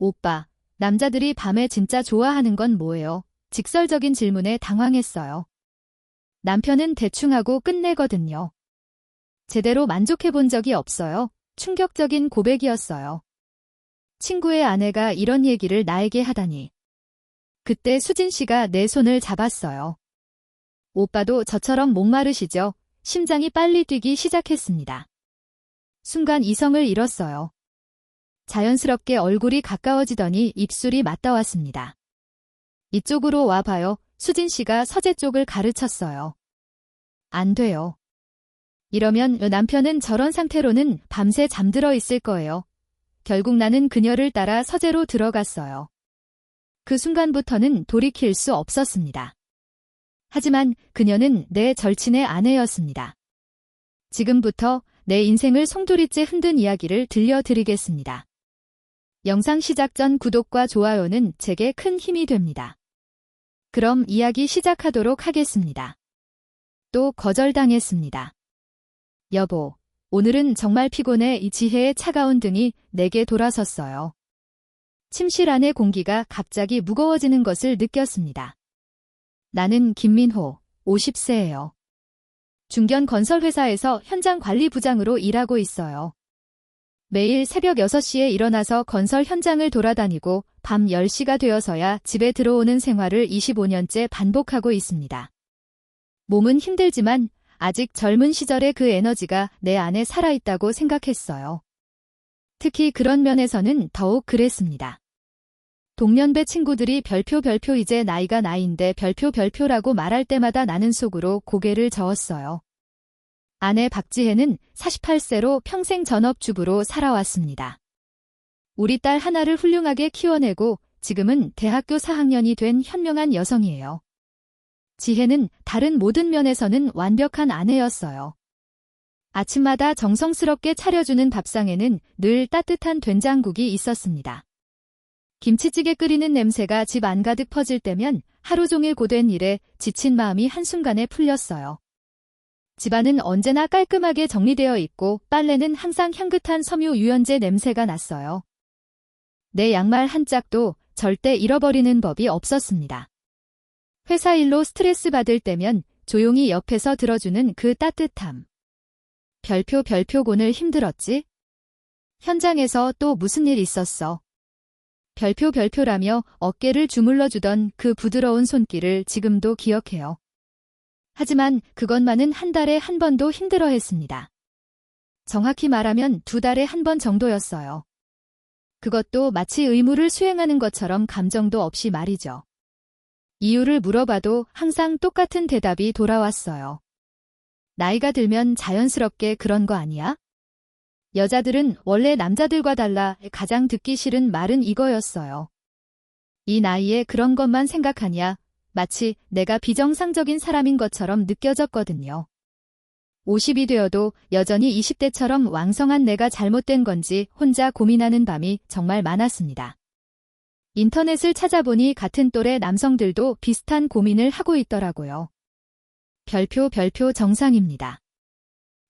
오빠, 남자들이 밤에 진짜 좋아하는 건 뭐예요? 직설적인 질문에 당황했어요. 남편은 대충 하고 끝내거든요. 제대로 만족해 본 적이 없어요. 충격적인 고백이었어요. 친구의 아내가 이런 얘기를 나에게 하다니. 그때 수진 씨가 내 손을 잡았어요. 오빠도 저처럼 목마르시죠? 심장이 빨리 뛰기 시작했습니다. 순간 이성을 잃었어요. 자연스럽게 얼굴이 가까워지더니 입술이 맞닿았습니다. 이쪽으로 와봐요. 수진 씨가 서재 쪽을 가르쳤어요. 안 돼요. 이러면 남편은 저런 상태로는 밤새 잠들어 있을 거예요. 결국 나는 그녀를 따라 서재로 들어갔어요. 그 순간부터는 돌이킬 수 없었습니다. 하지만 그녀는 내 절친의 아내였습니다. 지금부터 내 인생을 송두리째 흔든 이야기를 들려드리겠습니다. 영상 시작 전 구독과 좋아요는 제게 큰 힘이 됩니다. 그럼 이야기 시작하도록 하겠습니다. 또 거절당했습니다. 여보, 오늘은 정말 피곤해. 이 지혜의 차가운 등이 내게 돌아섰어요. 침실 안의 공기가 갑자기 무거워지는 것을 느꼈습니다. 나는 김민호, 50세예요. 중견 건설회사에서 현장 관리부장으로 일하고 있어요. 매일 새벽 6시에 일어나서 건설 현장을 돌아다니고 밤 10시가 되어서야 집에 들어오는 생활을 25년째 반복하고 있습니다. 몸은 힘들지만 아직 젊은 시절의 그 에너지가 내 안에 살아있다고 생각했어요. 특히 그런 면에서는 더욱 그랬습니다. 동년배 친구들이 별표 이제 나이가 나이인데 별표라고 말할 때마다 나는 속으로 고개를 저었어요. 아내 박지혜는 48세로 평생 전업주부로 살아왔습니다. 우리 딸 하나를 훌륭하게 키워내고 지금은 대학교 4학년이 된 현명한 여성이에요. 지혜는 다른 모든 면에서는 완벽한 아내였어요. 아침마다 정성스럽게 차려주는 밥상에는 늘 따뜻한 된장국이 있었습니다. 김치찌개 끓이는 냄새가 집 안 가득 퍼질 때면 하루 종일 고된 일에 지친 마음이 한순간에 풀렸어요. 집안은 언제나 깔끔하게 정리되어 있고 빨래는 항상 향긋한 섬유 유연제 냄새가 났어요. 내 양말 한 짝도 절대 잃어버리는 법이 없었습니다. 회사 일로 스트레스 받을 때면 조용히 옆에서 들어주는 그 따뜻함. 별표곤을 힘들었지? 현장에서 또 무슨 일 있었어? 별표라며 어깨를 주물러주던 그 부드러운 손길을 지금도 기억해요. 하지만 그것만은 한 달에 한 번도 힘들어했습니다. 정확히 말하면 2달에 한 번 정도였어요. 그것도 마치 의무를 수행하는 것처럼 감정도 없이 말이죠. 이유를 물어봐도 항상 똑같은 대답이 돌아왔어요. 나이가 들면 자연스럽게 그런 거 아니야? 여자들은 원래 남자들과 달라 가장 듣기 싫은 말은 이거였어요. 이 나이에 그런 것만 생각하냐? 마치 내가 비정상적인 사람인 것처럼 느껴졌거든요. 50이 되어도 여전히 20대처럼 왕성한 내가 잘못된 건지 혼자 고민하는 밤이 정말 많았습니다. 인터넷을 찾아보니 같은 또래 남성들도 비슷한 고민을 하고 있더라고요. 별표 정상입니다.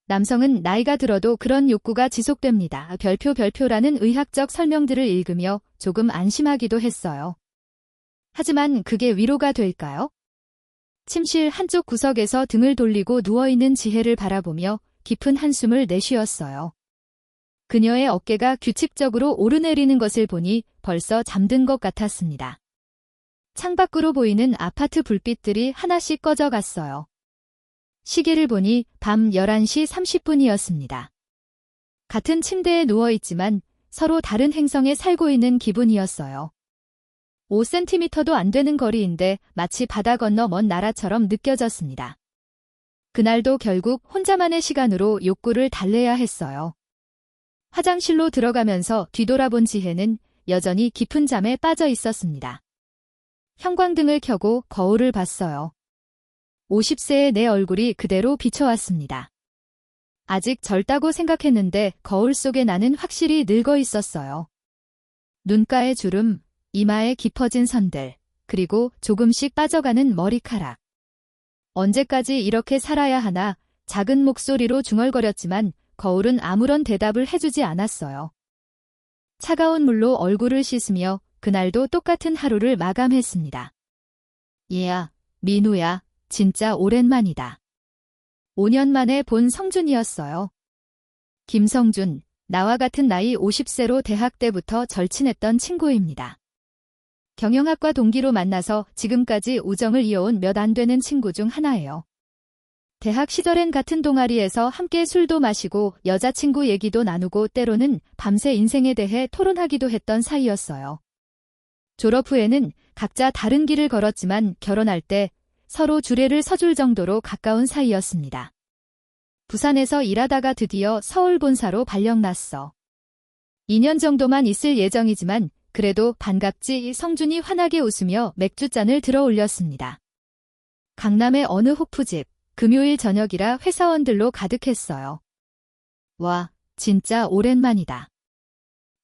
남성은 나이가 들어도 그런 욕구가 지속됩니다. 별표라는 의학적 설명들을 읽으며 조금 안심하기도 했어요. 하지만 그게 위로가 될까요? 침실 한쪽 구석에서 등을 돌리고 누워있는 지혜를 바라보며 깊은 한숨을 내쉬었어요. 그녀의 어깨가 규칙적으로 오르내리는 것을 보니 벌써 잠든 것 같았습니다. 창밖으로 보이는 아파트 불빛들이 하나씩 꺼져갔어요. 시계를 보니 밤 11시 30분이었습니다. 같은 침대에 누워있지만 서로 다른 행성에 살고 있는 기분이었어요. 5cm도 안 되는 거리인데 마치 바다 건너 먼 나라처럼 느껴졌습니다. 그날도 결국 혼자만의 시간으로 욕구를 달래야 했어요. 화장실로 들어가면서 뒤돌아본 지혜는 여전히 깊은 잠에 빠져 있었습니다. 형광등을 켜고 거울을 봤어요. 50세의 내 얼굴이 그대로 비춰왔습니다. 아직 젊다고 생각했는데 거울 속에 나는 확실히 늙어 있었어요. 눈가의 주름, 이마에 깊어진 선들, 그리고 조금씩 빠져가는 머리카락. 언제까지 이렇게 살아야 하나? 작은 목소리로 중얼거렸지만 거울은 아무런 대답을 해주지 않았어요. 차가운 물로 얼굴을 씻으며 그날도 똑같은 하루를 마감했습니다. 얘야, 민우야, 진짜 오랜만이다. 5년 만에 본 성준이었어요. 김성준, 나와 같은 나이 50세로 대학 때부터 절친했던 친구입니다. 경영학과 동기로 만나서 지금까지 우정을 이어온 몇 안 되는 친구 중 하나예요. 대학 시절엔 같은 동아리에서 함께 술도 마시고 여자친구 얘기도 나누고 때로는 밤새 인생에 대해 토론하기도 했던 사이였어요. 졸업 후에는 각자 다른 길을 걸었지만 결혼할 때 서로 주례를 서줄 정도로 가까운 사이였습니다. 부산에서 일하다가 드디어 서울 본사로 발령났어. 2년 정도만 있을 예정이지만 그래도 반갑지. 성준이 환하게 웃으며 맥주잔을 들어 올렸습니다. 강남의 어느 호프집, 금요일 저녁이라 회사원들로 가득했어요. 와, 진짜 오랜만이다.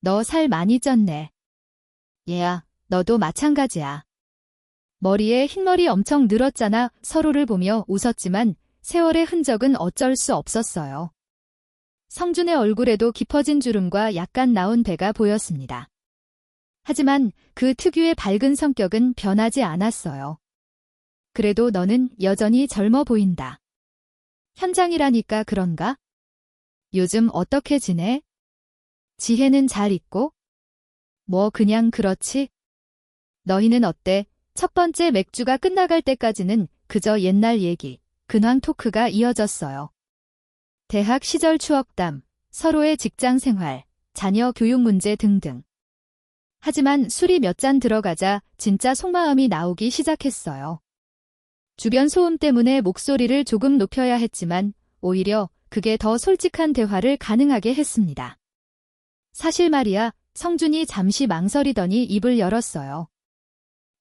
너 살 많이 쪘네. 얘야, 너도 마찬가지야. 머리에 흰머리 엄청 늘었잖아. 서로를 보며 웃었지만 세월의 흔적은 어쩔 수 없었어요. 성준의 얼굴에도 깊어진 주름과 약간 나온 배가 보였습니다. 하지만 그 특유의 밝은 성격은 변하지 않았어요. 그래도 너는 여전히 젊어 보인다. 현장이라니까 그런가? 요즘 어떻게 지내? 지혜는 잘 있고? 뭐 그냥 그렇지? 너희는 어때? 첫 번째 맥주가 끝나갈 때까지는 그저 옛날 얘기, 근황 토크가 이어졌어요. 대학 시절 추억담, 서로의 직장 생활, 자녀 교육 문제 등등. 하지만 술이 몇 잔 들어가자 진짜 속마음이 나오기 시작했어요. 주변 소음 때문에 목소리를 조금 높여야 했지만 오히려 그게 더 솔직한 대화를 가능하게 했습니다. 사실 말이야, 성준이 잠시 망설이더니 입을 열었어요.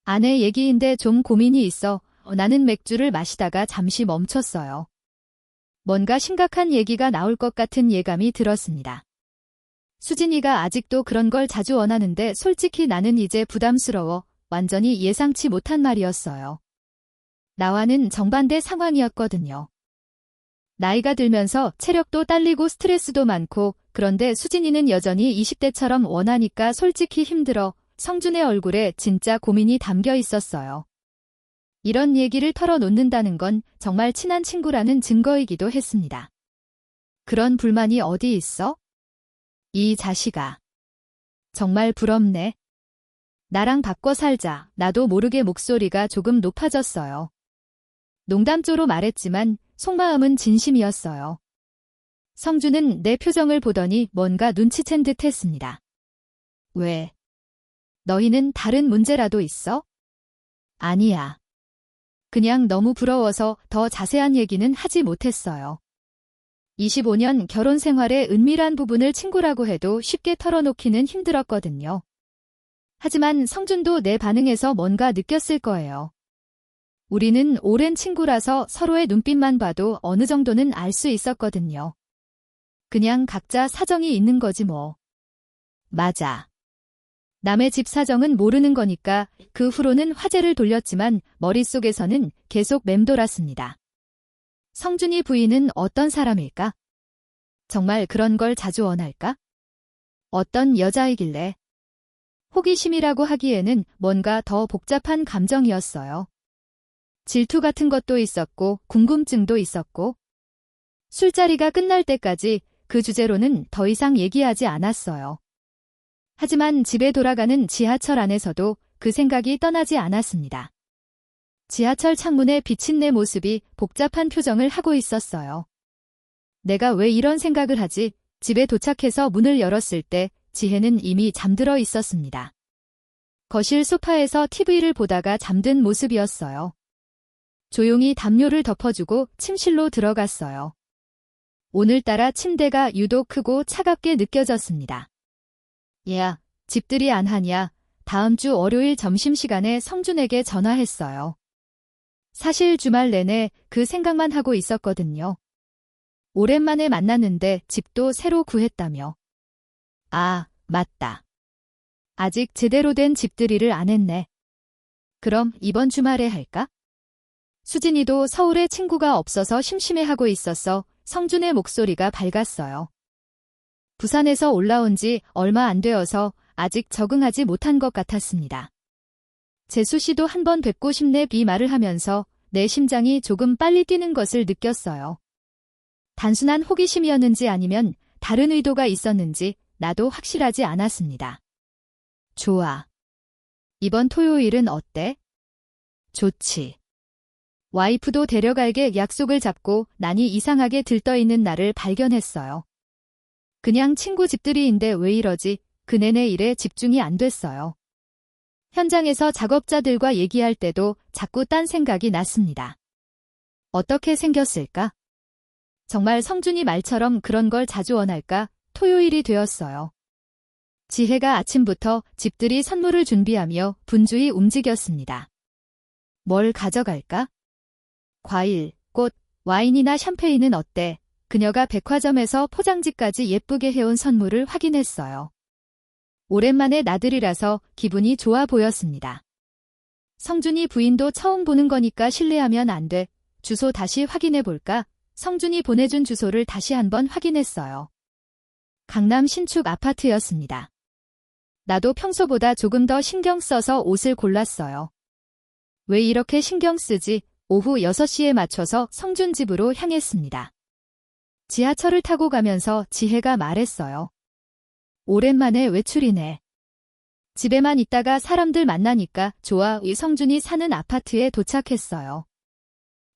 아내 얘기인데 좀 고민이 있어. 나는 맥주를 마시다가 잠시 멈췄어요. 뭔가 심각한 얘기가 나올 것 같은 예감이 들었습니다. 수진이가 아직도 그런 걸 자주 원하는데 솔직히 나는 이제 부담스러워. 완전히 예상치 못한 말이었어요. 나와는 정반대 상황이었거든요. 나이가 들면서 체력도 딸리고 스트레스도 많고 그런데 수진이는 여전히 20대처럼 원하니까 솔직히 힘들어. 성준의 얼굴에 진짜 고민이 담겨 있었어요. 이런 얘기를 털어놓는다는 건 정말 친한 친구라는 증거이기도 했습니다. 그런 불만이 어디 있어? 이 자식아. 정말 부럽네. 나랑 바꿔 살자. 나도 모르게 목소리가 조금 높아졌어요. 농담조로 말했지만 속마음은 진심이었어요. 성준은 내 표정을 보더니 뭔가 눈치챈 듯 했습니다. 왜? 너희는 다른 문제라도 있어? 아니야. 그냥 너무 부러워서 더 자세한 얘기는 하지 못했어요. 25년 결혼 생활의 은밀한 부분을 친구라고 해도 쉽게 털어놓기는 힘들었거든요. 하지만 성준도 내 반응에서 뭔가 느꼈을 거예요. 우리는 오랜 친구라서 서로의 눈빛만 봐도 어느 정도는 알 수 있었거든요. 그냥 각자 사정이 있는 거지 뭐. 맞아. 남의 집 사정은 모르는 거니까 그 후로는 화제를 돌렸지만 머릿속에서는 계속 맴돌았습니다. 성준이 부인은 어떤 사람일까? 정말 그런 걸 자주 원할까? 어떤 여자이길래? 호기심이라고 하기에는 뭔가 더 복잡한 감정이었어요. 질투 같은 것도 있었고 궁금증도 있었고 술자리가 끝날 때까지 그 주제로는 더 이상 얘기하지 않았어요. 하지만 집에 돌아가는 지하철 안에서도 그 생각이 떠나지 않았습니다. 지하철 창문에 비친 내 모습이 복잡한 표정을 하고 있었어요. 내가 왜 이런 생각을 하지? 집에 도착해서 문을 열었을 때 지혜는 이미 잠들어 있었습니다. 거실 소파에서 TV를 보다가 잠든 모습이었어요. 조용히 담요를 덮어주고 침실로 들어갔어요. 오늘따라 침대가 유독 크고 차갑게 느껴졌습니다. 얘야, 집들이 안 하냐? 다음 주 월요일 점심시간에 성준에게 전화했어요. 사실 주말 내내 그 생각만 하고 있었거든요. 오랜만에 만났는데 집도 새로 구했다며. 아, 맞다. 아직 제대로 된 집들이를 안 했네. 그럼 이번 주말에 할까? 수진이도 서울에 친구가 없어서 심심해하고 있어서 성준의 목소리가 밝았어요. 부산에서 올라온 지 얼마 안 되어서 아직 적응하지 못한 것 같았습니다. 재수 씨도 한번 뵙고 싶네 이 말을 하면서 내 심장이 조금 빨리 뛰는 것을 느꼈어요. 단순한 호기심이었는지 아니면 다른 의도가 있었는지 나도 확실하지 않았습니다. 좋아. 이번 토요일은 어때? 좋지. 와이프도 데려갈게 약속을 잡고 난이 이상하게 들떠있는 나를 발견했어요. 그냥 친구 집들이인데 왜 이러지? 그 내내 일에 집중이 안 됐어요. 현장에서 작업자들과 얘기할 때도 자꾸 딴 생각이 났습니다. 어떻게 생겼을까? 정말 성준이 말처럼 그런 걸 자주 원할까? 토요일이 되었어요. 지혜가 아침부터 집들이 선물을 준비하며 분주히 움직였습니다. 뭘 가져갈까? 과일, 꽃, 와인이나 샴페인은 어때? 그녀가 백화점에서 포장지까지 예쁘게 해온 선물을 확인했어요. 오랜만에 나들이라서 기분이 좋아 보였습니다. 성준이 부인도 처음 보는 거니까 실례하면 안 돼. 주소 다시 확인해 볼까? 성준이 보내준 주소를 다시 한번 확인했어요. 강남 신축 아파트였습니다. 나도 평소보다 조금 더 신경 써서 옷을 골랐어요. 왜 이렇게 신경 쓰지? 오후 6시에 맞춰서 성준 집으로 향했습니다. 지하철을 타고 가면서 지혜가 말했어요. 오랜만에 외출이네. 집에만 있다가 사람들 만나니까 좋아. 성준이 사는 아파트에 도착했어요.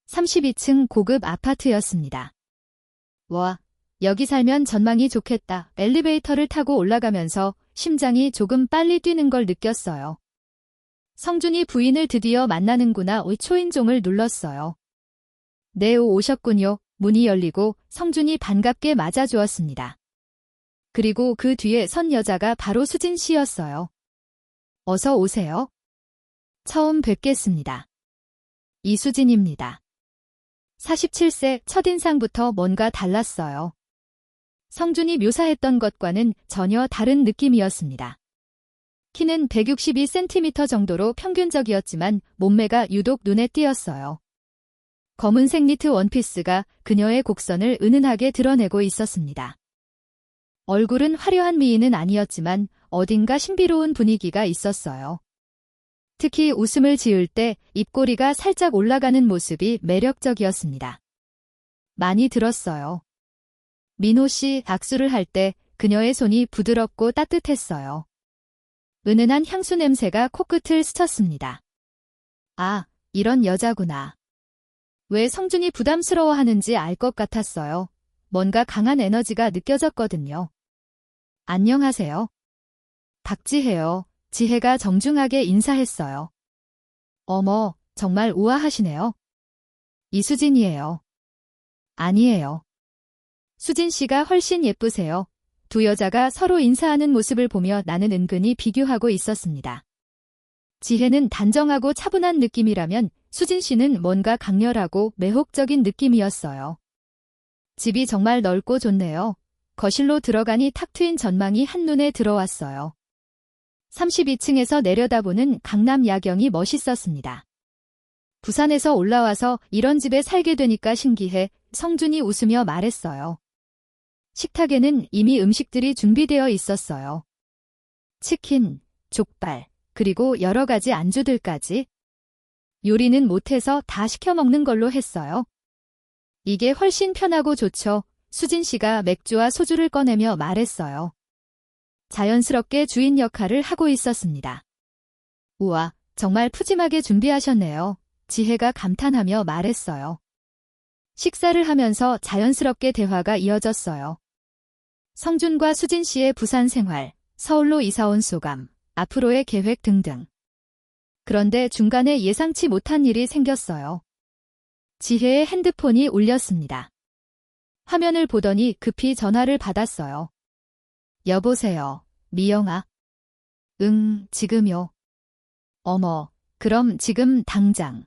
32층 고급 아파트였습니다. 와, 여기 살면 전망이 좋겠다. 엘리베이터를 타고 올라가면서 심장이 조금 빨리 뛰는 걸 느꼈어요. 성준이 부인을 드디어 만나는구나. 초인종을 눌렀어요. 네, 오셨군요. 문이 열리고 성준이 반갑게 맞아주었습니다. 그리고 그 뒤에 선 여자가 바로 수진 씨였어요. 어서 오세요. 처음 뵙겠습니다. 이수진입니다. 47세 첫인상부터 뭔가 달랐어요. 성준이 묘사했던 것과는 전혀 다른 느낌이었습니다. 키는 162cm 정도로 평균적이었지만 몸매가 유독 눈에 띄었어요. 검은색 니트 원피스가 그녀의 곡선을 은은하게 드러내고 있었습니다. 얼굴은 화려한 미인은 아니었지만 어딘가 신비로운 분위기가 있었어요. 특히 웃음을 지을 때 입꼬리가 살짝 올라가는 모습이 매력적이었습니다. 많이 들었어요. 민호 씨 악수를 할 때 그녀의 손이 부드럽고 따뜻했어요. 은은한 향수 냄새가 코끝을 스쳤습니다. 아, 이런 여자구나. 왜 성준이 부담스러워하는지 알 것 같았어요. 뭔가 강한 에너지가 느껴졌거든요. 안녕하세요. 박지혜요. 지혜가 정중하게 인사했어요. 어머, 정말 우아하시네요. 이수진이에요. 아니에요. 수진 씨가 훨씬 예쁘세요. 두 여자가 서로 인사하는 모습을 보며 나는 은근히 비교하고 있었습니다. 지혜는 단정하고 차분한 느낌이라면 수진 씨는 뭔가 강렬하고 매혹적인 느낌이었어요. 집이 정말 넓고 좋네요. 거실로 들어가니 탁 트인 전망이 한눈에 들어왔어요. 32층에서 내려다보는 강남 야경이 멋있었습니다. 부산에서 올라와서 이런 집에 살게 되니까 신기해. 성준이 웃으며 말했어요. 식탁에는 이미 음식들이 준비되어 있었어요. 치킨, 족발, 그리고 여러 가지 안주들까지. 요리는 못해서 다 시켜 먹는 걸로 했어요. 이게 훨씬 편하고 좋죠. 수진 씨가 맥주와 소주를 꺼내며 말했어요. 자연스럽게 주인 역할을 하고 있었습니다. 우와, 정말 푸짐하게 준비하셨네요. 지혜가 감탄하며 말했어요. 식사를 하면서 자연스럽게 대화가 이어졌어요. 성준과 수진 씨의 부산 생활, 서울로 이사온 소감, 앞으로의 계획 등등. 그런데 중간에 예상치 못한 일이 생겼어요. 지혜의 핸드폰이 울렸습니다. 화면을 보더니 급히 전화를 받았어요. 여보세요, 미영아. 응, 지금요. 어머, 그럼 지금 당장.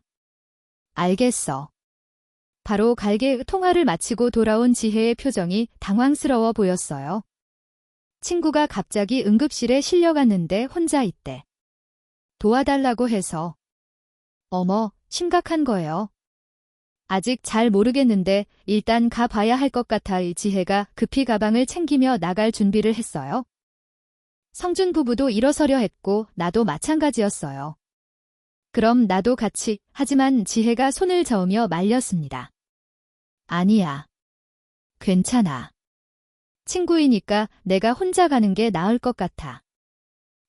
알겠어. 바로 갈게. 통화를 마치고 돌아온 지혜의 표정이 당황스러워 보였어요. 친구가 갑자기 응급실에 실려갔는데 혼자 있대. 도와달라고 해서. 어머, 심각한 거예요. 아직 잘 모르겠는데 일단 가봐야 할 것 같아. 지혜가 급히 가방을 챙기며 나갈 준비를 했어요. 성준 부부도 일어서려 했고 나도 마찬가지였어요. 그럼 나도 같이. 하지만 지혜가 손을 저으며 말렸습니다. 아니야. 괜찮아. 친구이니까 내가 혼자 가는 게 나을 것 같아.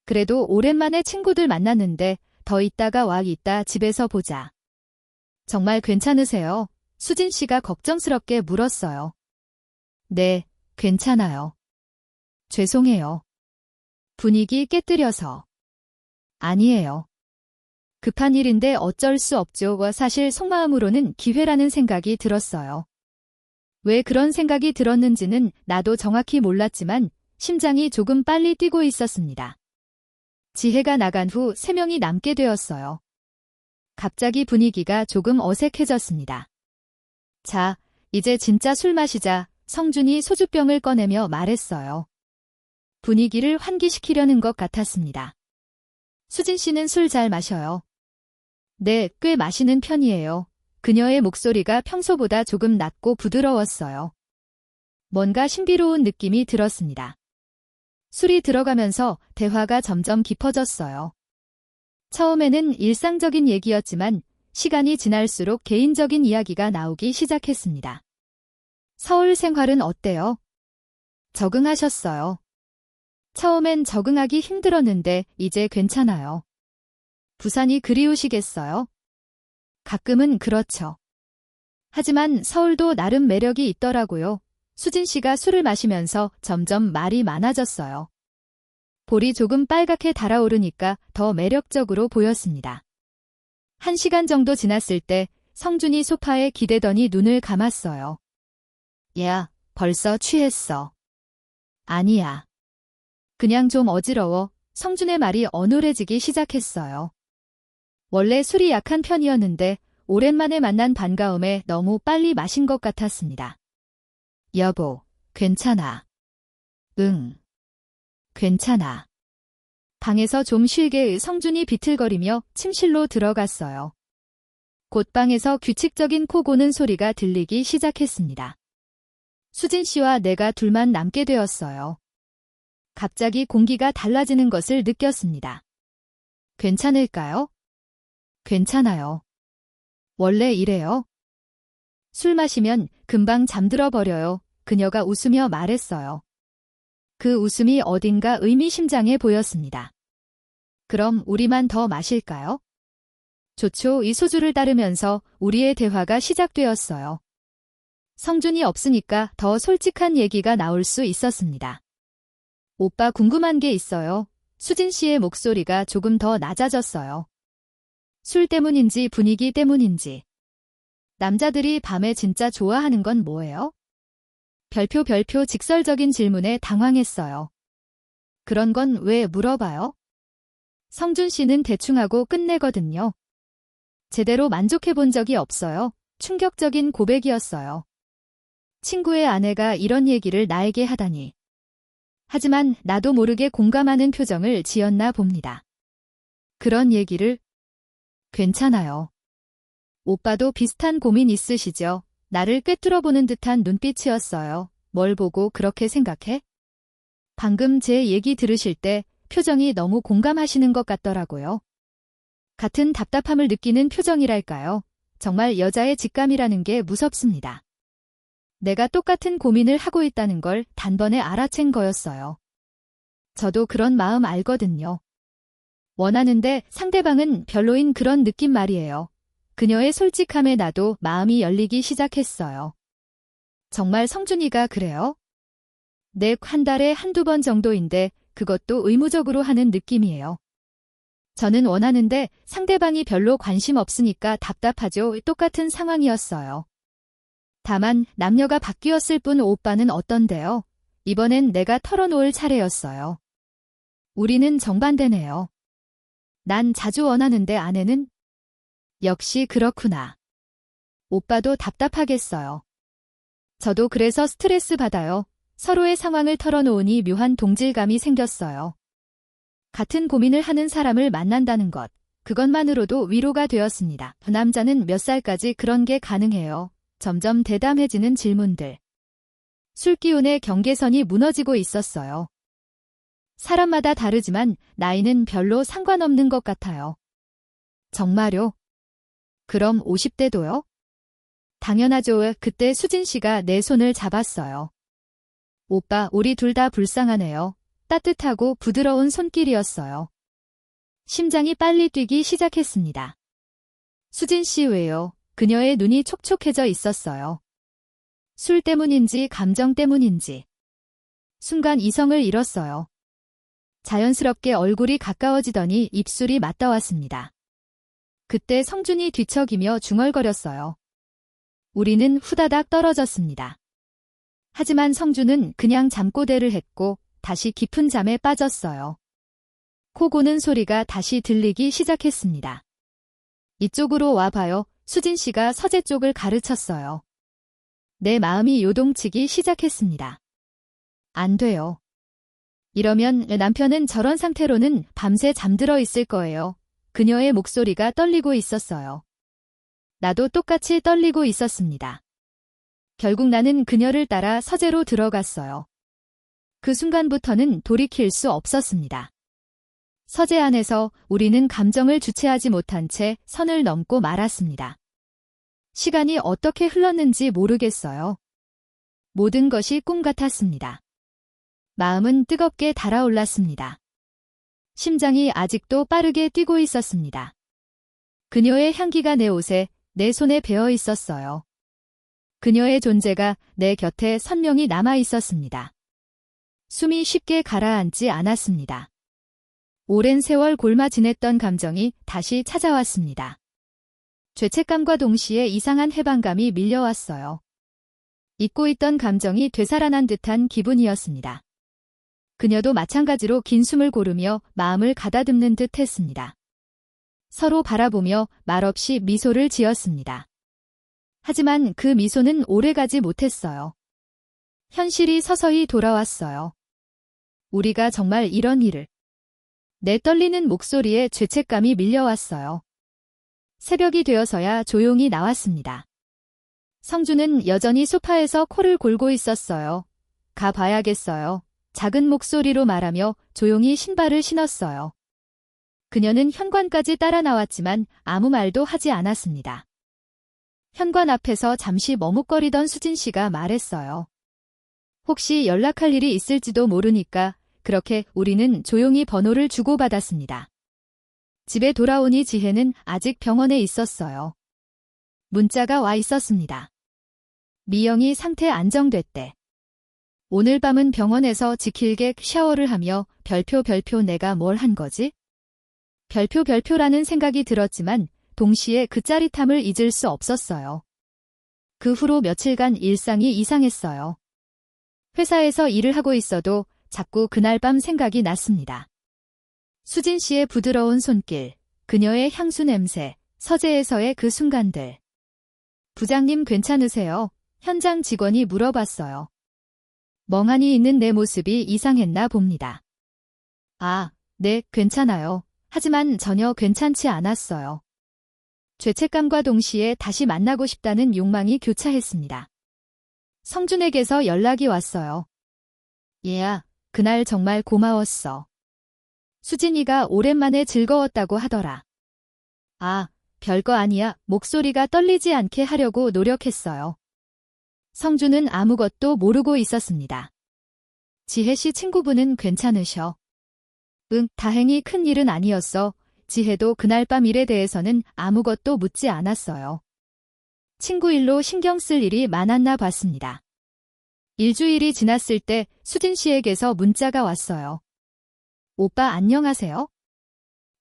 그래도 오랜만에 친구들 만났는데 더 있다가 와. 이따 집에서 보자. 정말 괜찮으세요? 수진 씨가 걱정스럽게 물었어요. 네, 괜찮아요. 죄송해요. 분위기 깨뜨려서. 아니에요. 급한 일인데 어쩔 수 없죠. 사실 속마음으로는 기회라는 생각이 들었어요. 왜 그런 생각이 들었는지는 나도 정확히 몰랐지만 심장이 조금 빨리 뛰고 있었습니다. 지혜가 나간 후 3명이 남게 되었어요. 갑자기 분위기가 조금 어색해졌습니다. 자, 이제 진짜 술 마시자. 성준이 소주병을 꺼내며 말했어요. 분위기를 환기시키려는 것 같았습니다. 수진 씨는 술 잘 마셔요. 네, 꽤 마시는 편이에요. 그녀의 목소리가 평소보다 조금 낮고 부드러웠어요. 뭔가 신비로운 느낌이 들었습니다. 술이 들어가면서 대화가 점점 깊어졌어요. 처음에는 일상적인 얘기였지만 시간이 지날수록 개인적인 이야기가 나오기 시작했습니다. 서울 생활은 어때요? 적응하셨어요? 처음엔 적응하기 힘들었는데 이제 괜찮아요. 부산이 그리우시겠어요? 가끔은 그렇죠. 하지만 서울도 나름 매력이 있더라고요. 수진 씨가 술을 마시면서 점점 말이 많아졌어요. 볼이 조금 빨갛게 달아오르니까 더 매력적으로 보였습니다. 1시간 정도 지났을 때 성준이 소파에 기대더니 눈을 감았어요. 야, 벌써 취했어. 아니야. 그냥 좀 어지러워. 성준의 말이 어눌해지기 시작했어요. 원래 술이 약한 편이었는데 오랜만에 만난 반가움에 너무 빨리 마신 것 같았습니다. 여보, 괜찮아. 응. 괜찮아. 방에서 좀 쉬게. 성준이 비틀거리며 침실로 들어갔어요. 곧 방에서 규칙적인 코 고는 소리가 들리기 시작했습니다. 수진 씨와 내가 둘만 남게 되었어요. 갑자기 공기가 달라지는 것을 느꼈습니다. 괜찮을까요? 괜찮아요. 원래 이래요. 술 마시면 금방 잠들어 버려요. 그녀가 웃으며 말했어요. 그 웃음이 어딘가 의미심장해 보였습니다. 그럼 우리만 더 마실까요? 좋죠. 이 소주를 따르면서 우리의 대화가 시작되었어요. 성준이 없으니까 더 솔직한 얘기가 나올 수 있었습니다. 오빠 궁금한 게 있어요. 수진 씨의 목소리가 조금 더 낮아졌어요. 술 때문인지 분위기 때문인지. 남자들이 밤에 진짜 좋아하는 건 뭐예요? 별표 직설적인 질문에 당황했어요. 그런 건 왜 물어봐요? 성준 씨는 대충 하고 끝내거든요. 제대로 만족해 본 적이 없어요. 충격적인 고백이었어요. 친구의 아내가 이런 얘기를 나에게 하다니. 하지만 나도 모르게 공감하는 표정을 지었나 봅니다. 그런 얘기를? 괜찮아요. 오빠도 비슷한 고민 있으시죠? 나를 꿰뚫어보는 듯한 눈빛이었어요. 뭘 보고 그렇게 생각해? 방금 제 얘기 들으실 때 표정이 너무 공감하시는 것 같더라고요. 같은 답답함을 느끼는 표정이랄까요? 정말 여자의 직감이라는 게 무섭습니다. 내가 똑같은 고민을 하고 있다는 걸 단번에 알아챈 거였어요. 저도 그런 마음 알거든요. 원하는데 상대방은 별로인 그런 느낌 말이에요. 그녀의 솔직함에 나도 마음이 열리기 시작했어요. 정말 성준이가 그래요? 네, 한 달에 한두 번 정도인데 그것도 의무적으로 하는 느낌이에요. 저는 원하는데 상대방이 별로 관심 없으니까 답답하죠. 똑같은 상황이었어요. 다만 남녀가 바뀌었을 뿐. 오빠는 어떤데요? 이번엔 내가 털어놓을 차례였어요. 우리는 정반대네요. 난 자주 원하는데 아내는? 역시 그렇구나. 오빠도 답답하겠어요. 저도 그래서 스트레스 받아요. 서로의 상황을 털어놓으니 묘한 동질감이 생겼어요. 같은 고민을 하는 사람을 만난다는 것, 그것만으로도 위로가 되었습니다. 남자는 몇 살까지 그런 게 가능해요? 점점 대담해지는 질문들. 술기운의 경계선이 무너지고 있었어요. 사람마다 다르지만 나이는 별로 상관없는 것 같아요. 정말요? 그럼 50대도요? 당연하죠. 그때 수진 씨가 내 손을 잡았어요. 오빠, 우리 둘 다 불쌍하네요. 따뜻하고 부드러운 손길이었어요. 심장이 빨리 뛰기 시작했습니다. 수진 씨 왜요? 그녀의 눈이 촉촉해져 있었어요. 술 때문인지 감정 때문인지. 순간 이성을 잃었어요. 자연스럽게 얼굴이 가까워지더니 입술이 맞닿았습니다. 그때 성준이 뒤척이며 중얼거렸어요. 우리는 후다닥 떨어졌습니다. 하지만 성준은 그냥 잠꼬대를 했고 다시 깊은 잠에 빠졌어요. 코 고는 소리가 다시 들리기 시작했습니다. 이쪽으로 와봐요. 수진 씨가 서재 쪽을 가르쳤어요. 내 마음이 요동치기 시작했습니다. 안 돼요. 이러면 남편은 저런 상태로는 밤새 잠들어 있을 거예요. 그녀의 목소리가 떨리고 있었어요. 나도 똑같이 떨리고 있었습니다. 결국 나는 그녀를 따라 서재로 들어갔어요. 그 순간부터는 돌이킬 수 없었습니다. 서재 안에서 우리는 감정을 주체하지 못한 채 선을 넘고 말았습니다. 시간이 어떻게 흘렀는지 모르겠어요. 모든 것이 꿈 같았습니다. 마음은 뜨겁게 달아올랐습니다. 심장이 아직도 빠르게 뛰고 있었습니다. 그녀의 향기가 내 옷에, 내 손에 배어 있었어요. 그녀의 존재가 내 곁에 선명히 남아 있었습니다. 숨이 쉽게 가라앉지 않았습니다. 오랜 세월 골마 지냈던 감정이 다시 찾아왔습니다. 죄책감과 동시에 이상한 해방감이 밀려왔어요. 잊고 있던 감정이 되살아난 듯한 기분이었습니다. 그녀도 마찬가지로 긴 숨을 고르며 마음을 가다듬는 듯 했습니다. 서로 바라보며 말없이 미소를 지었습니다. 하지만 그 미소는 오래가지 못했어요. 현실이 서서히 돌아왔어요. 우리가 정말 이런 일을. 내 떨리는 목소리에 죄책감이 밀려왔어요. 새벽이 되어서야 조용히 나왔습니다. 성준은 여전히 소파에서 코를 골고 있었어요. 가봐야겠어요. 작은 목소리로 말하며 조용히 신발을 신었어요. 그녀는 현관까지 따라 나왔지만 아무 말도 하지 않았습니다. 현관 앞에서 잠시 머뭇거리던 수진 씨가 말했어요. 혹시 연락할 일이 있을지도 모르니까. 그렇게 우리는 조용히 번호를 주고받았습니다. 집에 돌아오니 지혜는 아직 병원에 있었어요. 문자가 와 있었습니다. 미영이 상태 안정됐대. 오늘 밤은 병원에서 지킬게 샤워를 하며 별표 내가 뭘 한 거지? 별표라는 생각이 들었지만 동시에 그 짜릿함을 잊을 수 없었어요. 그 후로 며칠간 일상이 이상했어요. 회사에서 일을 하고 있어도 자꾸 그날 밤 생각이 났습니다. 수진 씨의 부드러운 손길, 그녀의 향수 냄새, 서재에서의 그 순간들. 부장님 괜찮으세요? 현장 직원이 물어봤어요. 멍하니 있는 내 모습이 이상했나 봅니다. 아, 네, 괜찮아요. 하지만 전혀 괜찮지 않았어요. 죄책감과 동시에 다시 만나고 싶다는 욕망이 교차했습니다. 성준에게서 연락이 왔어요. 얘야, 그날 정말 고마웠어. 수진이가 오랜만에 즐거웠다고 하더라. 아, 별거 아니야. 목소리가 떨리지 않게 하려고 노력했어요. 성준은 아무것도 모르고 있었습니다. 지혜 씨 친구분은 괜찮으셔? 응, 다행히 큰 일은 아니었어. 지혜도 그날 밤 일에 대해서는 아무것도 묻지 않았어요. 친구 일로 신경 쓸 일이 많았나 봤습니다. 일주일이 지났을 때 수진 씨에게서 문자가 왔어요. 오빠 안녕하세요?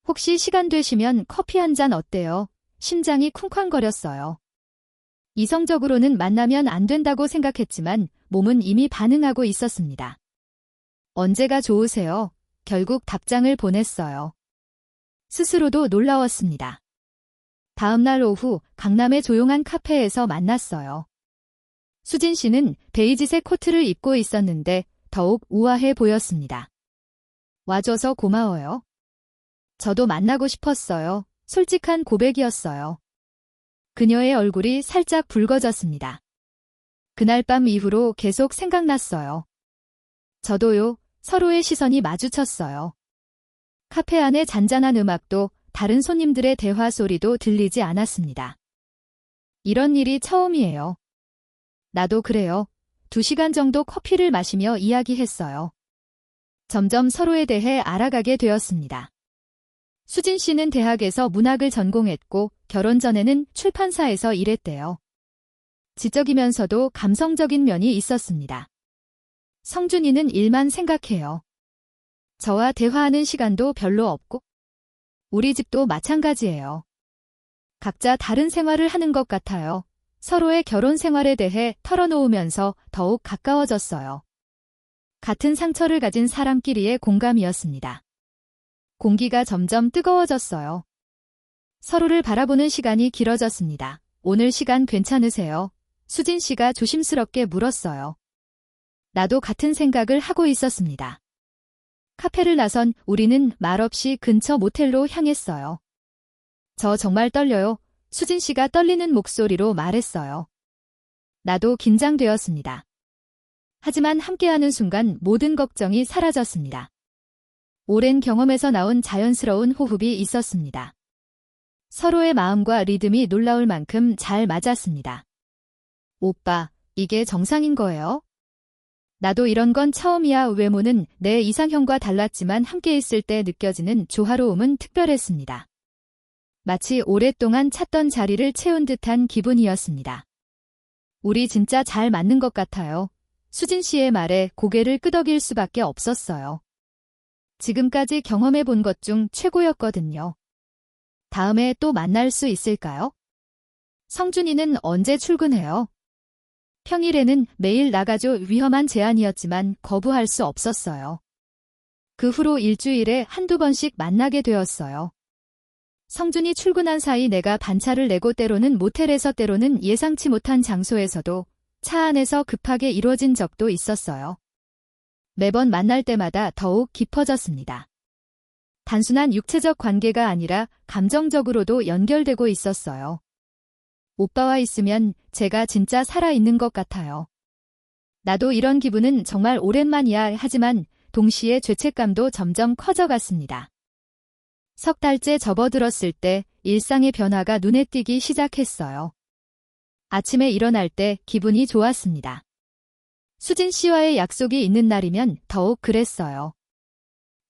혹시 시간 되시면 커피 한 잔 어때요? 심장이 쿵쾅거렸어요. 이성적으로는 만나면 안 된다고 생각했지만 몸은 이미 반응하고 있었습니다. 언제가 좋으세요? 결국 답장을 보냈어요. 스스로도 놀라웠습니다. 다음 날 오후 강남의 조용한 카페에서 만났어요. 수진 씨는 베이지색 코트를 입고 있었는데 더욱 우아해 보였습니다. 와줘서 고마워요. 저도 만나고 싶었어요. 솔직한 고백이었어요. 그녀의 얼굴이 살짝 붉어졌습니다. 그날 밤 이후로 계속 생각났어요. 저도요. 서로의 시선이 마주쳤어요. 카페 안의 잔잔한 음악도 다른 손님들의 대화 소리도 들리지 않았습니다. 이런 일이 처음이에요. 나도 그래요. 2시간 정도 커피를 마시며 이야기했어요. 점점 서로에 대해 알아가게 되었습니다. 수진 씨는 대학에서 문학을 전공했고 결혼 전에는 출판사에서 일했대요. 지적이면서도 감성적인 면이 있었습니다. 성준이는 일만 생각해요. 저와 대화하는 시간도 별로 없고 우리 집도 마찬가지예요. 각자 다른 생활을 하는 것 같아요. 서로의 결혼 생활에 대해 털어놓으면서 더욱 가까워졌어요. 같은 상처를 가진 사람끼리의 공감이었습니다. 공기가 점점 뜨거워졌어요. 서로를 바라보는 시간이 길어졌습니다. 오늘 시간 괜찮으세요? 수진 씨가 조심스럽게 물었어요. 나도 같은 생각을 하고 있었습니다. 카페를 나선 우리는 말없이 근처 모텔로 향했어요. 저 정말 떨려요. 수진 씨가 떨리는 목소리로 말했어요. 나도 긴장되었습니다. 하지만 함께하는 순간 모든 걱정이 사라졌습니다. 오랜 경험에서 나온 자연스러운 호흡이 있었습니다. 서로의 마음과 리듬이 놀라울 만큼 잘 맞았습니다. 오빠, 이게 정상인 거예요? 나도 이런 건 처음이야. 외모는 내 이상형과 달랐지만 함께 있을 때 느껴지는 조화로움은 특별했습니다. 마치 오랫동안 찾던 자리를 채운 듯한 기분이었습니다. 우리 진짜 잘 맞는 것 같아요. 수진 씨의 말에 고개를 끄덕일 수밖에 없었어요. 지금까지 경험해 본 것 중 최고였거든요. 다음에 또 만날 수 있을까요? 성준이는 언제 출근해요? 평일에는 매일 나가죠. 위험한 제안이었지만 거부할 수 없었어요. 그 후로 일주일에 한두 번씩 만나게 되었어요. 성준이 출근한 사이 내가 반차를 내고 때로는 모텔에서 때로는 예상치 못한 장소에서도 차 안에서 급하게 이루어진 적도 있었어요. 매번 만날 때마다 더욱 깊어졌습니다. 단순한 육체적 관계가 아니라 감정적으로도 연결되고 있었어요. 오빠와 있으면 제가 진짜 살아있는 것 같아요. 나도 이런 기분은 정말 오랜만이야. 하지만 동시에 죄책감도 점점 커져갔습니다. 3달째 접어들었을 때 일상의 변화가 눈에 띄기 시작했어요. 아침에 일어날 때 기분이 좋았습니다. 수진 씨와의 약속이 있는 날이면 더욱 그랬어요.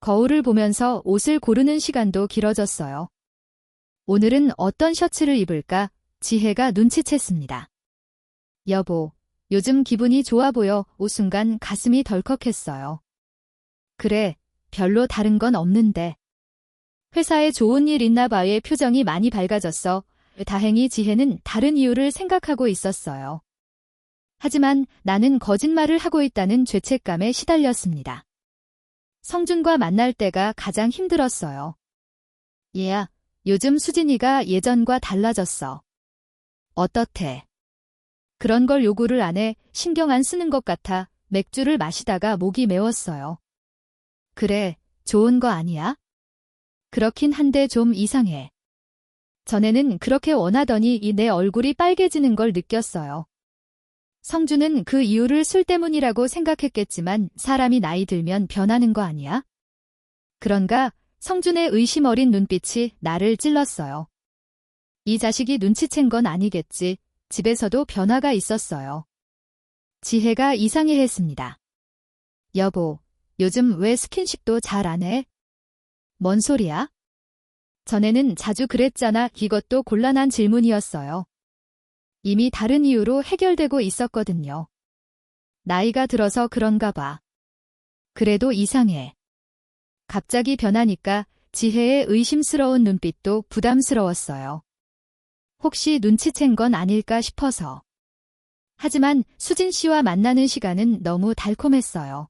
거울을 보면서 옷을 고르는 시간도 길어졌어요. 오늘은 어떤 셔츠를 입을까? 지혜가 눈치챘습니다. 여보, 요즘 기분이 좋아 보여. 순간 가슴이 덜컥했어요. 그래, 별로 다른 건 없는데. 회사에 좋은 일 있나 봐의 표정이 많이 밝아졌어. 다행히 지혜는 다른 이유를 생각하고 있었어요. 하지만 나는 거짓말을 하고 있다는 죄책감에 시달렸습니다. 성준과 만날 때가 가장 힘들었어요. 얘야, 요즘 수진이가 예전과 달라졌어. 어떻대? 그런 걸 요구를 안 해. 신경 안 쓰는 것 같아. 맥주를 마시다가 목이 메웠어요. 그래, 좋은 거 아니야? 그렇긴 한데 좀 이상해. 전에는 그렇게 원하더니 내 얼굴이 빨개지는 걸 느꼈어요. 성준은 그 이유를 술 때문이라고 생각했겠지만 사람이 나이 들면 변하는 거 아니야? 그런가? 성준의 의심 어린 눈빛이 나를 찔렀어요. 이 자식이 눈치챈 건 아니겠지. 집에서도 변화가 있었어요. 지혜가 이상해했습니다. 여보, 요즘 왜 스킨십도 잘 안 해? 뭔 소리야? 전에는 자주 그랬잖아. 이것도 곤란한 질문이었어요. 이미 다른 이유로 해결되고 있었거든요. 나이가 들어서 그런가 봐. 그래도 이상해. 갑자기 변하니까 지혜의 의심스러운 눈빛도 부담스러웠어요. 혹시 눈치챈 건 아닐까 싶어서. 하지만 수진 씨와 만나는 시간은 너무 달콤했어요.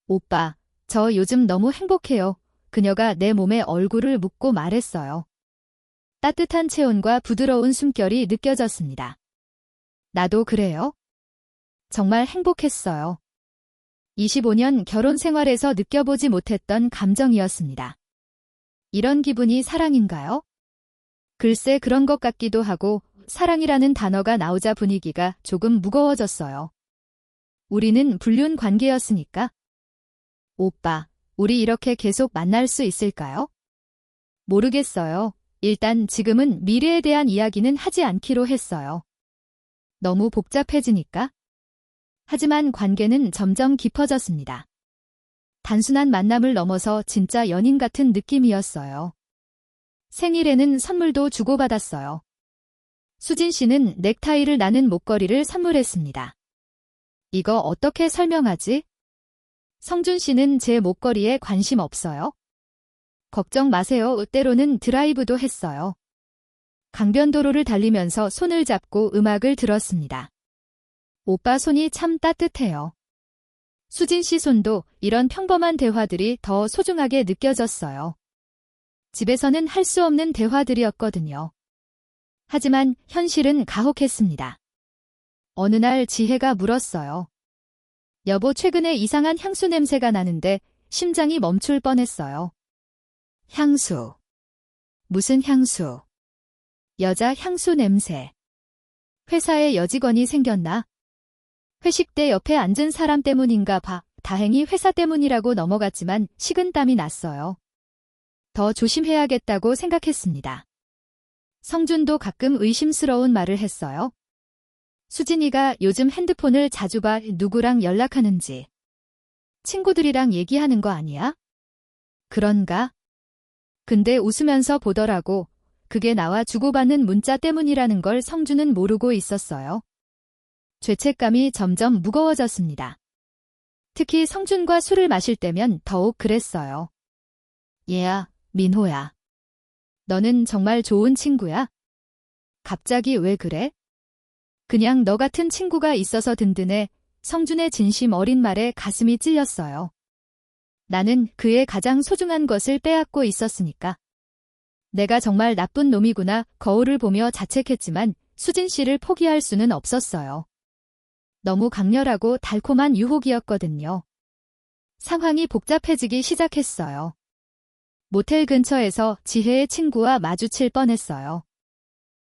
오빠, 저 요즘 너무 행복해요. 그녀가 내 몸에 얼굴을 묻고 말했어요. 따뜻한 체온과 부드러운 숨결이 느껴졌습니다. 나도 그래요? 정말 행복했어요. 25년 결혼 생활에서 느껴보지 못했던 감정이었습니다. 이런 기분이 사랑인가요? 글쎄 그런 것 같기도 하고 사랑이라는 단어가 나오자 분위기가 조금 무거워졌어요. 우리는 불륜 관계였으니까. 오빠, 우리 이렇게 계속 만날 수 있을까요? 모르겠어요. 일단 지금은 미래에 대한 이야기는 하지 않기로 했어요. 너무 복잡해지니까. 하지만 관계는 점점 깊어졌습니다. 단순한 만남을 넘어서 진짜 연인 같은 느낌이었어요. 생일에는 선물도 주고받았어요. 수진 씨는 넥타이를 나는 목걸이를 선물했습니다. 이거 어떻게 설명하지? 성준 씨는 제 목걸이에 관심 없어요? 걱정 마세요. 때로는 드라이브도 했어요. 강변도로를 달리면서 손을 잡고 음악을 들었습니다. 오빠 손이 참 따뜻해요. 수진 씨 손도 이런 평범한 대화들이 더 소중하게 느껴졌어요. 집에서는 할 수 없는 대화들이었거든요. 하지만 현실은 가혹했습니다. 어느 날 지혜가 물었어요. 여보, 최근에 이상한 향수 냄새가 나는데 심장이 멈출 뻔했어요. 향수. 무슨 향수? 여자 향수 냄새. 회사에 여직원이 생겼나? 회식 때 옆에 앉은 사람 때문인가 봐. 다행히 회사 때문이라고 넘어갔지만 식은땀이 났어요. 더 조심해야겠다고 생각했습니다. 성준도 가끔 의심스러운 말을 했어요. 수진이가 요즘 핸드폰을 자주 봐. 누구랑 연락하는지. 친구들이랑 얘기하는 거 아니야? 그런가? 근데 웃으면서 보더라고. 그게 나와 주고받는 문자 때문이라는 걸 성준은 모르고 있었어요. 죄책감이 점점 무거워졌습니다. 특히 성준과 술을 마실 때면 더욱 그랬어요. 얘야, 민호야. 너는 정말 좋은 친구야? 갑자기 왜 그래? 그냥 너 같은 친구가 있어서 든든해. 성준의 진심 어린 말에 가슴이 찔렸어요. 나는 그의 가장 소중한 것을 빼앗고 있었으니까. 내가 정말 나쁜 놈이구나. 거울을 보며 자책했지만 수진 씨를 포기할 수는 없었어요. 너무 강렬하고 달콤한 유혹이었거든요. 상황이 복잡해지기 시작했어요. 모텔 근처에서 지혜의 친구와 마주칠 뻔했어요.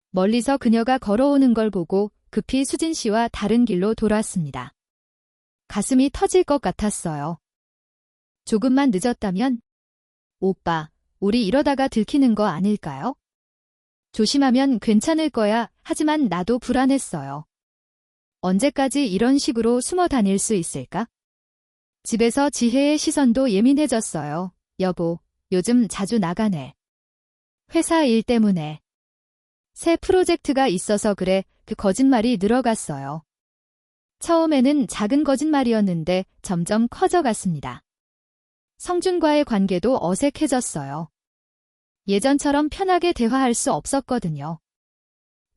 멀리서 그녀가 걸어오는 걸 보고 급히 수진 씨와 다른 길로 돌아왔습니다. 가슴이 터질 것 같았어요. 조금만 늦었다면? 오빠, 우리 이러다가 들키는 거 아닐까요? 조심하면 괜찮을 거야. 하지만 나도 불안했어요. 언제까지 이런 식으로 숨어 다닐 수 있을까? 집에서 지혜의 시선도 예민해졌어요. 여보, 요즘 자주 나가네. 회사 일 때문에. 새 프로젝트가 있어서 그래. 그 거짓말이 늘어갔어요. 처음에는 작은 거짓말이었는데 점점 커져갔습니다. 성준과의 관계도 어색해졌어요. 예전처럼 편하게 대화할 수 없었거든요.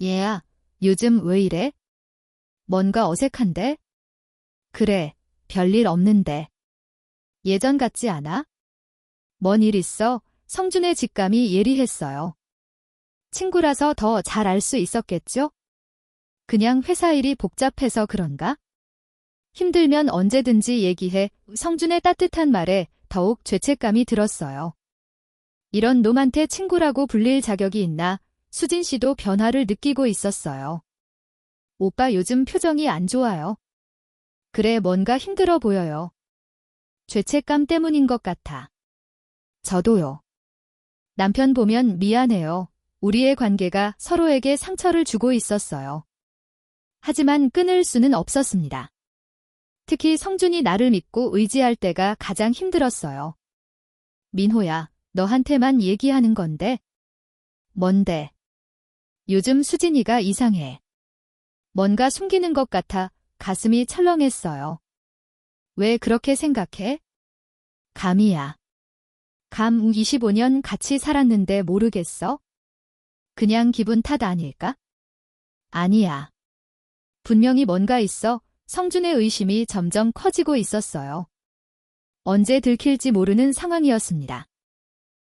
얘야, 요즘 왜 이래? 뭔가 어색한데? 그래, 별일 없는데. 예전 같지 않아? 뭔 일 있어? 성준의 직감이 예리했어요. 친구라서 더 잘 알 수 있었겠죠? 그냥 회사 일이 복잡해서 그런가? 힘들면 언제든지 얘기해. 성준의 따뜻한 말에 더욱 죄책감이 들었어요. 이런 놈한테 친구라고 불릴 자격이 있나? 수진 씨도 변화를 느끼고 있었어요. 오빠 요즘 표정이 안 좋아요. 그래, 뭔가 힘들어 보여요. 죄책감 때문인 것 같아. 저도요. 남편 보면 미안해요. 우리의 관계가 서로에게 상처를 주고 있었어요. 하지만 끊을 수는 없었습니다. 특히 성준이 나를 믿고 의지할 때가 가장 힘들었어요. 민호야, 너한테만 얘기하는 건데. 뭔데? 요즘 수진이가 이상해. 뭔가 숨기는 것 같아 가슴이 철렁했어요. 왜 그렇게 생각해? 감이야. 감 25년 같이 살았는데 모르겠어? 그냥 기분 탓 아닐까? 아니야. 분명히 뭔가 있어. 성준의 의심이 점점 커지고 있었어요. 언제 들킬지 모르는 상황이었습니다.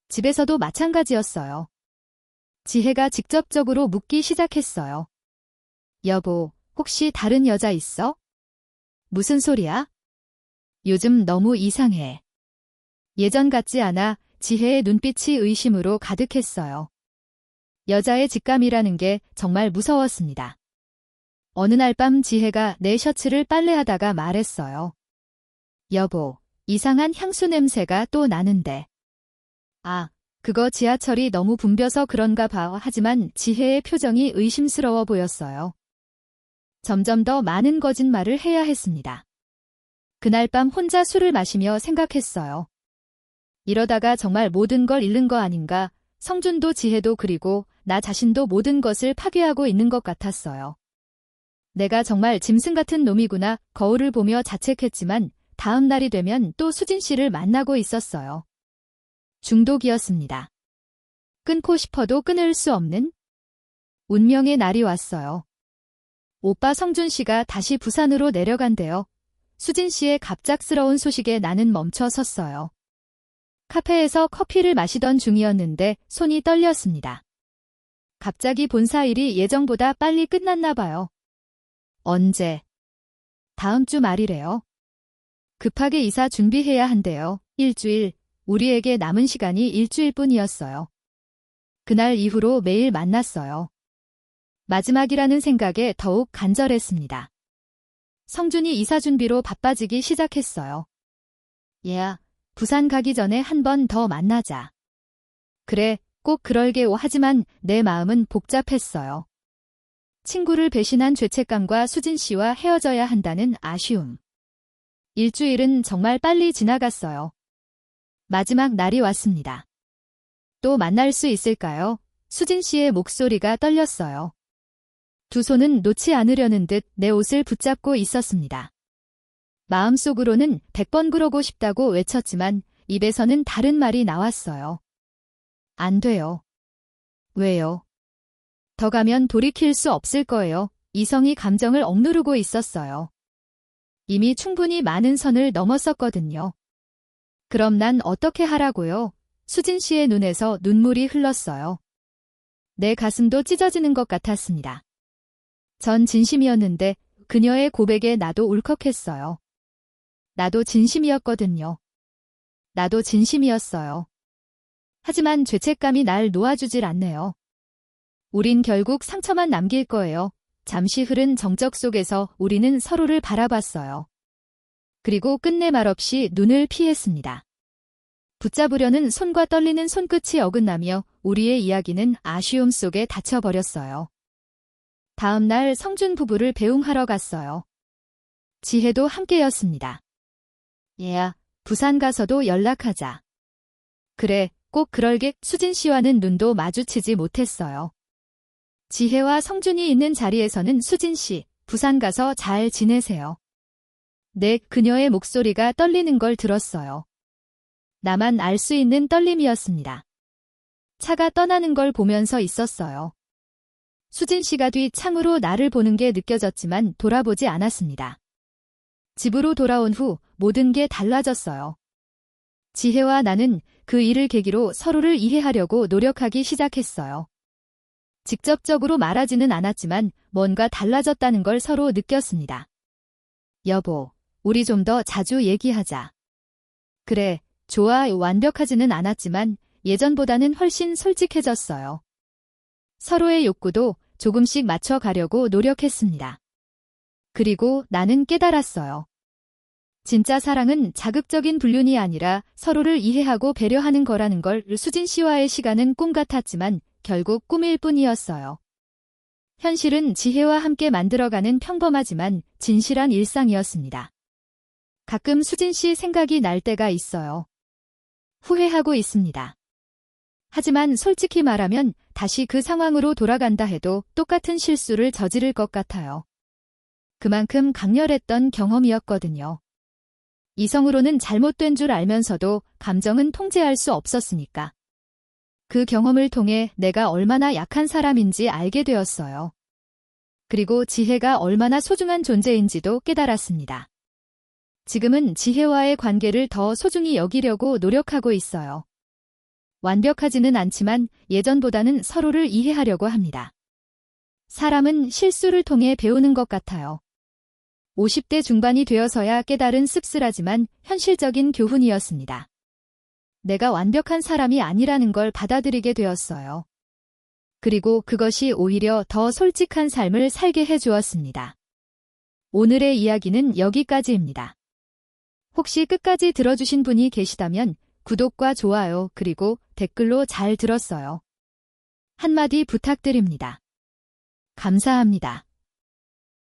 집에서도 마찬가지였어요. 지혜가 직접적으로 묻기 시작했어요. 여보, 혹시 다른 여자 있어? 무슨 소리야? 요즘 너무 이상해. 예전 같지 않아. 지혜의 눈빛이 의심으로 가득했어요. 여자의 직감이라는 게 정말 무서웠습니다. 어느 날 밤 지혜가 내 셔츠를 빨래하다가 말했어요. 여보, 이상한 향수 냄새가 또 나는데. 아, 그거 지하철이 너무 붐벼서 그런가 봐. 하지만 지혜의 표정이 의심스러워 보였어요. 점점 더 많은 거짓말을 해야 했습니다. 그날 밤 혼자 술을 마시며 생각했어요. 이러다가 정말 모든 걸 잃는 거 아닌가, 성준도 지혜도 그리고 나 자신도 모든 것을 파괴하고 있는 것 같았어요. 내가 정말 짐승 같은 놈이구나. 거울을 보며 자책했지만 다음 날이 되면 또 수진 씨를 만나고 있었어요. 중독이었습니다. 끊고 싶어도 끊을 수 없는 운명의 날이 왔어요. 오빠 성준 씨가 다시 부산으로 내려간대요. 수진 씨의 갑작스러운 소식에 나는 멈춰 섰어요. 카페에서 커피를 마시던 중이었는데 손이 떨렸습니다. 갑자기 본사 일이 예정보다 빨리 끝났나 봐요. 언제? 다음 주 말이래요. 급하게 이사 준비해야 한대요. 일주일, 우리에게 남은 시간이 일주일뿐이었어요. 그날 이후로 매일 만났어요. 마지막이라는 생각에 더욱 간절했습니다. 성준이 이사 준비로 바빠지기 시작했어요. 얘야, 부산 가기 전에 한 번 더 만나자. 그래, 꼭 그럴게요. 하지만 내 마음은 복잡했어요. 친구를 배신한 죄책감과 수진 씨와 헤어져야 한다는 아쉬움. 일주일은 정말 빨리 지나갔어요. 마지막 날이 왔습니다. 또 만날 수 있을까요? 수진 씨의 목소리가 떨렸어요. 두 손은 놓지 않으려는 듯 내 옷을 붙잡고 있었습니다. 마음속으로는 100번 그러고 싶다고 외쳤지만 입에서는 다른 말이 나왔어요. 안 돼요. 왜요? 더 가면 돌이킬 수 없을 거예요. 이성이 감정을 억누르고 있었어요. 이미 충분히 많은 선을 넘었었거든요. 그럼 난 어떻게 하라고요? 수진 씨의 눈에서 눈물이 흘렀어요. 내 가슴도 찢어지는 것 같았습니다. 전 진심이었는데 그녀의 고백에 나도 울컥했어요. 나도 진심이었거든요. 나도 진심이었어요. 하지만 죄책감이 날 놓아주질 않네요. 우린 결국 상처만 남길 거예요. 잠시 흐른 정적 속에서 우리는 서로를 바라봤어요. 그리고 끝내 말없이 눈을 피했습니다. 붙잡으려는 손과 떨리는 손끝이 어긋나며 우리의 이야기는 아쉬움 속에 닫혀버렸어요. 다음 날 성준 부부를 배웅하러 갔어요. 지혜도 함께였습니다. 얘야, 부산 가서도 연락하자. 그래, 꼭 그럴게. 수진 씨와는 눈도 마주치지 못했어요. 지혜와 성준이 있는 자리에서는 수진 씨, 부산 가서 잘 지내세요. 네, 그녀의 목소리가 떨리는 걸 들었어요. 나만 알 수 있는 떨림이었습니다. 차가 떠나는 걸 보면서 있었어요. 수진 씨가 뒤 창으로 나를 보는 게 느껴졌지만 돌아보지 않았습니다. 집으로 돌아온 후 모든 게 달라졌어요. 지혜와 나는 그 일을 계기로 서로를 이해하려고 노력하기 시작했어요. 직접적으로 말하지는 않았지만 뭔가 달라졌다는 걸 서로 느꼈습니다. 여보, 우리 좀 더 자주 얘기하자. 그래, 좋아. 완벽하지는 않았지만 예전보다는 훨씬 솔직해졌어요. 서로의 욕구도 조금씩 맞춰가려고 노력했습니다. 그리고 나는 깨달았어요. 진짜 사랑은 자극적인 불륜이 아니라 서로를 이해하고 배려하는 거라는 걸. 수진 씨와의 시간은 꿈 같았지만 결국 꿈일 뿐이었어요. 현실은 지혜와 함께 만들어가는 평범하지만 진실한 일상이었습니다. 가끔 수진 씨 생각이 날 때가 있어요. 후회하고 있습니다. 하지만 솔직히 말하면 다시 그 상황으로 돌아간다 해도 똑같은 실수를 저지를 것 같아요. 그만큼 강렬했던 경험이었거든요. 이성으로는 잘못된 줄 알면서도 감정은 통제할 수 없었으니까. 그 경험을 통해 내가 얼마나 약한 사람인지 알게 되었어요. 그리고 지혜가 얼마나 소중한 존재인지도 깨달았습니다. 지금은 지혜와의 관계를 더 소중히 여기려고 노력하고 있어요. 완벽하지는 않지만 예전보다는 서로를 이해하려고 합니다. 사람은 실수를 통해 배우는 것 같아요. 50대 중반이 되어서야 깨달은 씁쓸하지만 현실적인 교훈이었습니다. 내가 완벽한 사람이 아니라는 걸 받아들이게 되었어요. 그리고 그것이 오히려 더 솔직한 삶을 살게 해주었습니다. 오늘의 이야기는 여기까지입니다. 혹시 끝까지 들어주신 분이 계시다면 구독과 좋아요 그리고 댓글로 잘 들었어요 한마디 부탁드립니다. 감사합니다.